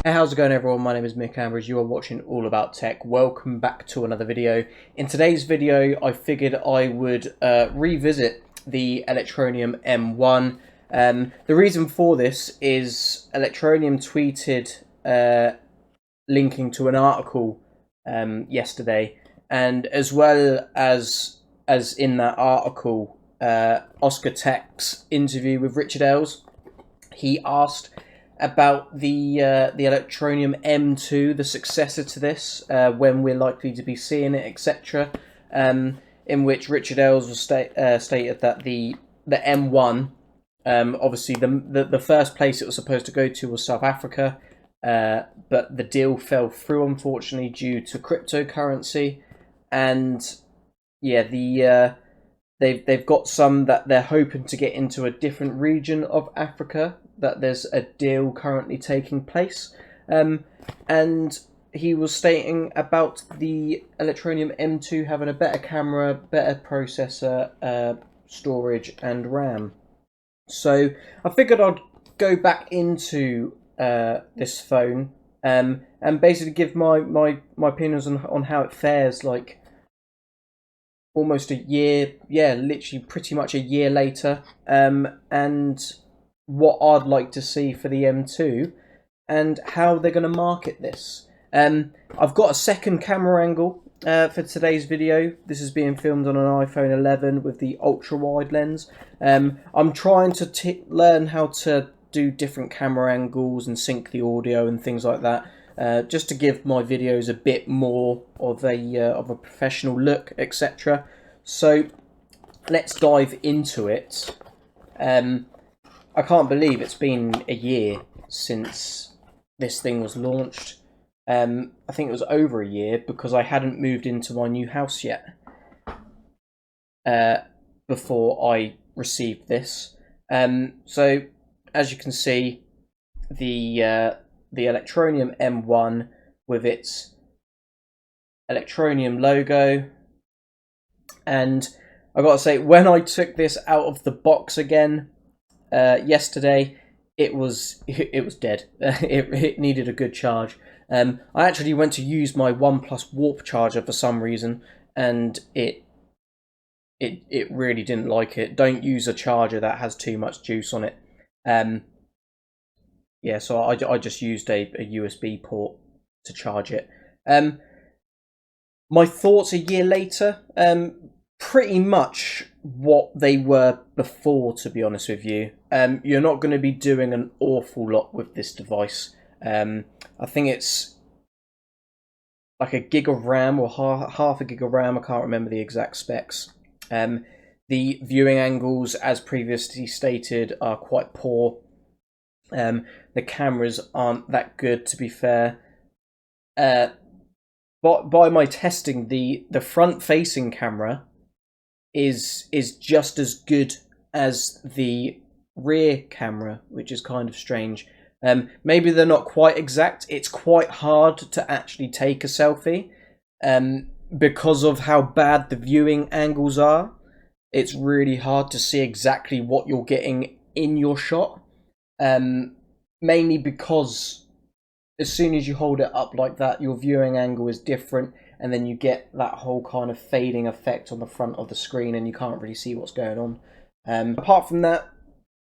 Hey, how's it going everyone? My name is Mick Ambridge. You are watching All About Tech. Welcome back to another video. In today's video, I figured I would revisit the Electroneum M1. The reason for this is Electroneum tweeted linking to an article yesterday, and as well as in that article, Oscar Tech's interview with Richard Ailes, he asked about the Electroneum M2, the successor to this, when we're likely to be seeing it, etc. In which Richard Ailes was stated that the M1, obviously the first place it was supposed to go to was South Africa, but the deal fell through unfortunately due to cryptocurrency, and yeah, they've got some that they're hoping to get into a different region of Africa. That there's a deal currently taking place, and he was stating about the Electroneum M2 having a better camera, better processor, storage, and RAM. So I figured I'd go back into this phone and basically give my opinions on how it fares. Like almost a year, yeah, literally pretty much a year later, and what I'd like to see for the M2 and how they're going to market this. I've got a second camera angle for today's video. This is being filmed on an iPhone 11 with the ultra wide lens. I'm trying to learn how to do different camera angles and sync the audio and things like that, just to give my videos a bit more of a professional look, etc. So let's dive into it. I can't believe it's been a year since this thing was launched. I think it was over a year because I hadn't moved into my new house yet before I received this. So as you can see, the Electroneum M1 with its Electroneum logo, and I gotta say, when I took this out of the box again yesterday, it was dead. It needed a good charge. I actually went to use my OnePlus Warp charger for some reason, and it really didn't like it. Don't use a charger that has too much juice on it. Yeah, so I just used a USB port to charge it. My thoughts a year later, pretty much what they were before, to be honest with you. You're not going to be doing an awful lot with this device. I think it's like a gig of RAM or half a gig of RAM. I can't remember the exact specs. The viewing angles, as previously stated, are quite poor. The cameras aren't that good, to be fair. But by my testing, the front-facing camera is just as good as the rear camera, which is kind of strange. Maybe they're not quite exact. It's quite hard to actually take a selfie because of how bad the viewing angles are. It's really hard to see exactly what you're getting in your shot, mainly because as soon as you hold it up like that, your viewing angle is different, and then you get that whole kind of fading effect on the front of the screen, and you can't really see what's going on. Apart from that,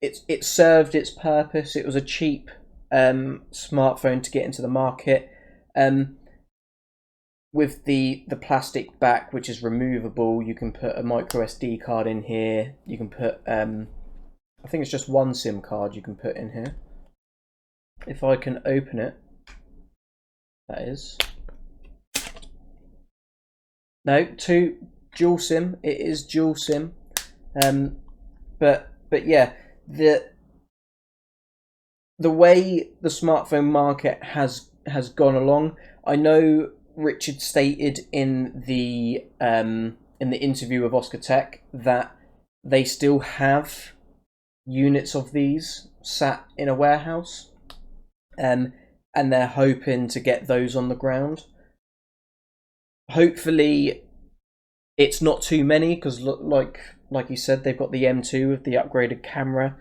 it served its purpose. It was a cheap smartphone to get into the market. With the plastic back, which is removable, you can put a micro SD card in here. You can put, I think it's just one SIM card you can put in here. If I can open it, that is. No, dual SIM. It is dual SIM. But yeah, the way the smartphone market has gone along, I know Richard stated in the interview with Oscar Tech that they still have units of these sat in a warehouse, and they're hoping to get those on the ground. Hopefully, it's not too many because, like you said, they've got the M2 with the upgraded camera,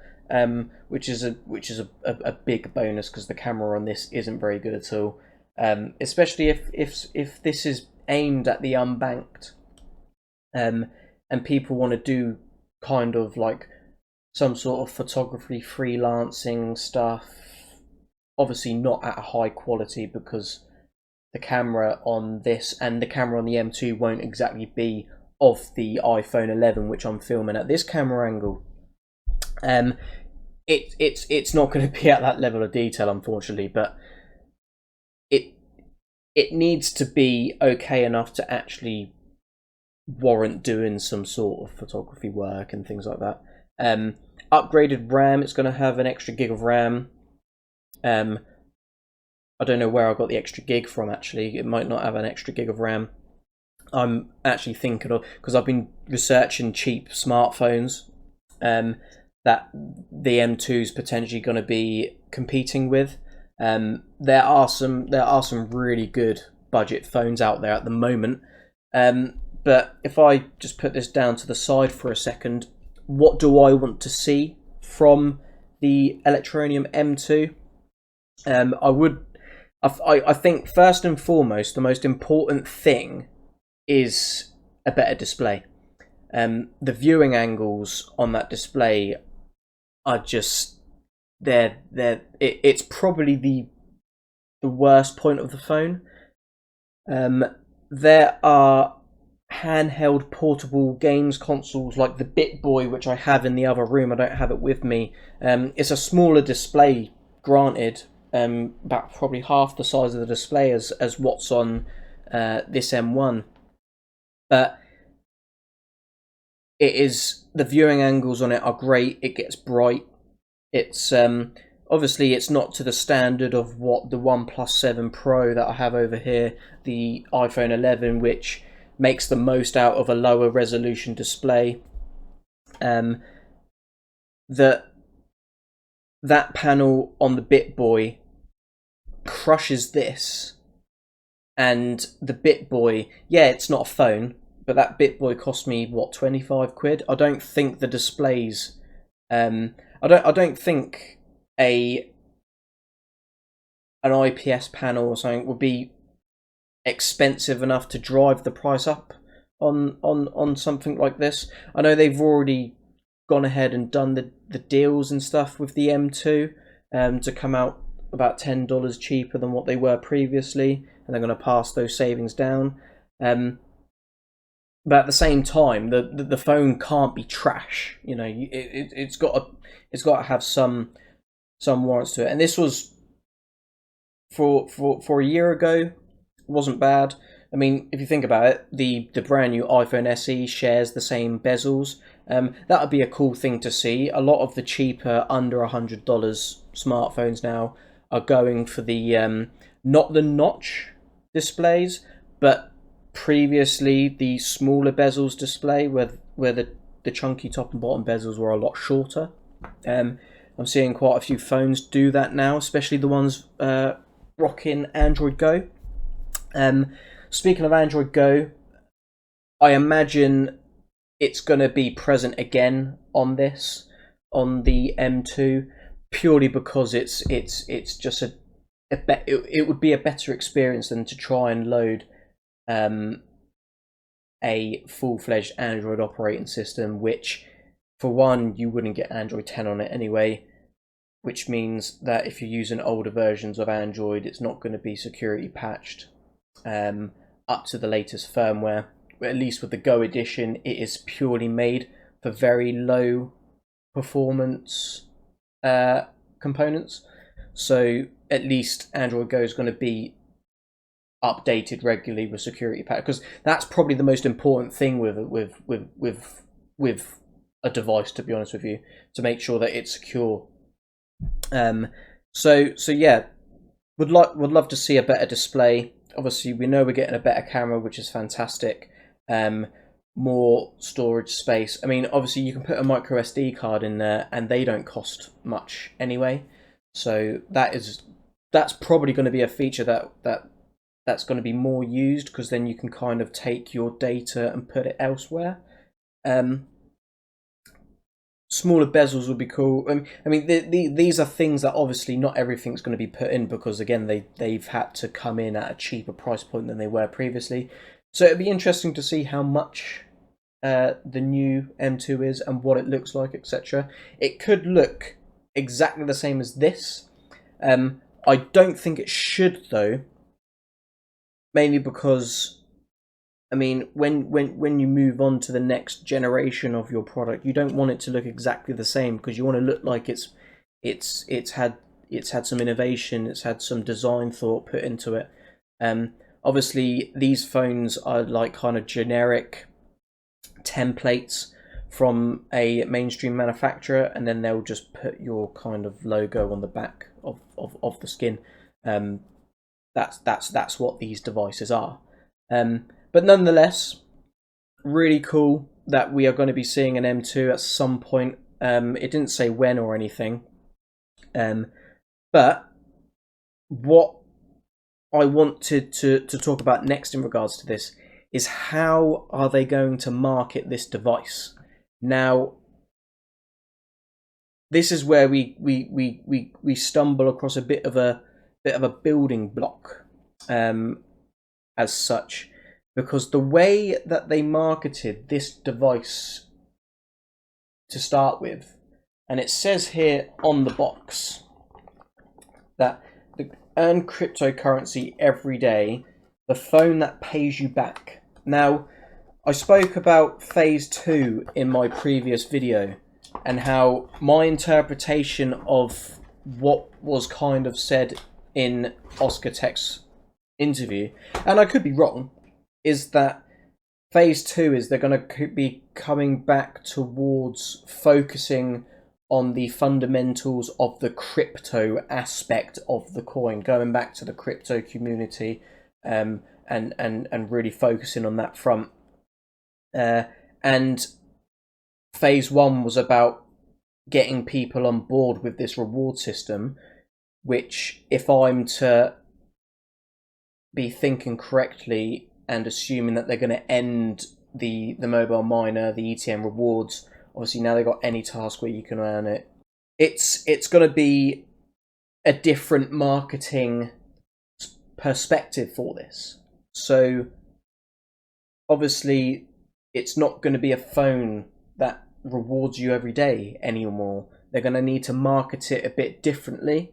which is a big bonus because the camera on this isn't very good at all. Especially if this is aimed at the unbanked, and people want to do kind of like some sort of photography freelancing stuff. Obviously not at a high quality because the camera on this and the camera on the M2 won't exactly be of the iPhone 11, which I'm filming at this camera angle. It's not going to be at that level of detail, unfortunately, but it needs to be okay enough to actually warrant doing some sort of photography work and things like that. Upgraded RAM, it's going to have an extra gig of RAM. I don't know where I got the extra gig from, actually. It might not have an extra gig of RAM. I'm actually thinking of, because I've been researching cheap smartphones that the M2 is potentially going to be competing with. There are some really good budget phones out there at the moment. But if I just put this down to the side for a second, what do I want to see from the Electroneum M2? I think first and foremost, the most important thing is a better display. The viewing angles on that display are just it's probably the worst point of the phone. There are handheld portable games consoles like the BitBoy, which I have in the other room. I don't have it with me. It's a smaller display, granted, about probably half the size of the display as what's on this M1, but the viewing angles on it are great. It gets bright. It's obviously it's not to the standard of what the OnePlus 7 Pro that I have over here, the iPhone 11, which makes the most out of a lower resolution display. That panel on the BitBoy crushes this, and the BitBoy, yeah, it's not a phone, but that BitBoy cost me what, 25 quid. I don't think the displays, I don't think an IPS panel or something would be expensive enough to drive the price up on something like this. I know they've already gone ahead and done the deals and stuff with the M2 to come out about $10 cheaper than what they were previously, and they're going to pass those savings down. But at the same time, the phone can't be trash. You know, it's got to have some warrants to it. And this was for a year ago, wasn't bad. I mean, if you think about it, the brand new iPhone SE shares the same bezels. That would be a cool thing to see. A lot of the cheaper, under $100 smartphones now are going for the not the notch displays, but previously the smaller bezels display, where the chunky top and bottom bezels were a lot shorter. I'm seeing quite a few phones do that now, especially the ones rocking Android Go. Speaking of Android Go, I imagine it's going to be present again on the M2, purely because it's just it would be a better experience than to try and load a full-fledged Android operating system, which, for one, you wouldn't get Android 10 on it anyway, which means that if you're using older versions of Android, it's not going to be security patched up to the latest firmware. At least with the Go edition, it is purely made for very low performance components. So at least Android Go is going to be updated regularly with security patch, because that's probably the most important thing with a device, to be honest with you, to make sure that it's secure. So yeah, would love to see a better display. Obviously, we know we're getting a better camera, which is fantastic. More storage space. I mean, obviously, you can put a micro SD card in there, and they don't cost much anyway. So that's probably going to be a feature that's going to be more used, because then you can kind of take your data and put it elsewhere. Smaller bezels would be cool. I mean, these are things that obviously not everything's going to be put in because again they've had to come in at a cheaper price point than they were previously. So it'd be interesting to see how much the new M2 is and what it looks like, etc. It could look exactly the same as this. I don't think it should though, mainly because I mean when you move on to the next generation of your product, you don't want it to look exactly the same because you want to look like it's had some innovation, it's had some design thought put into it. Obviously these phones are like kind of generic templates from a mainstream manufacturer, and then they'll just put your kind of logo on the back of the skin. That's what these devices are. But nonetheless, really cool that we are going to be seeing an M2 at some point. It didn't say when or anything. But what I wanted to talk about next in regards to this is how are they going to market this device? Now, this is where we stumble across a bit of a building block, as such, because the way that they marketed this device to start with, and it says here on the box that earn cryptocurrency every day, the phone that pays you back. Now, I spoke about phase 2 in my previous video and how my interpretation of what was kind of said in Oscar Tech's interview, and I could be wrong, is that phase 2 is they're going to be coming back towards focusing on the fundamentals of the crypto aspect of the coin, going back to the crypto community, and really focusing on that front. And phase 1 was about getting people on board with this reward system, which, if I'm to be thinking correctly and assuming that they're going to end the mobile miner, the ETN rewards, obviously now they've got any task where you can earn it. It's going to be a different marketing perspective for this. So obviously it's not going to be a phone that rewards you every day anymore. They're going to need to market it a bit differently.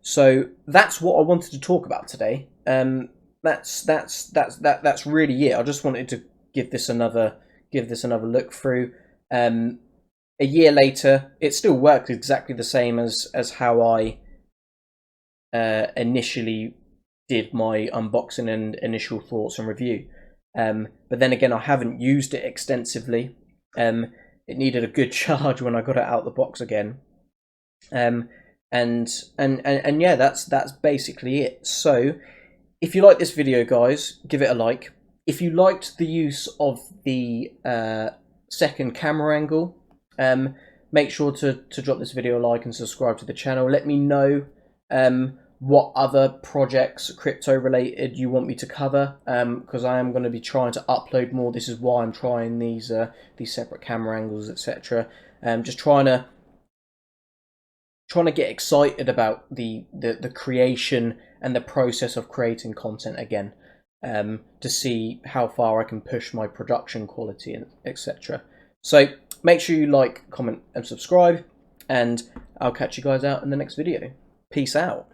So that's what I wanted to talk about today. That's really it. I just wanted to give this another look through. A year later, it still works exactly the same as how I initially did my unboxing and initial thoughts and review. But then again, I haven't used it extensively. It needed a good charge when I got it out the box again. And yeah, that's basically it. So if you like this video, guys, give it a like. If you liked the use of the second camera angle, make sure to drop this video a like and subscribe to the channel. Let me know what other projects, crypto related, you want me to cover, because I am going to be trying to upload more. This is why I'm trying these separate camera angles, etc. Just trying to get excited about the creation and the process of creating content again, to see how far I can push my production quality, and etc. So make sure you like, comment and subscribe, and I'll catch you guys out in the next video. Peace out.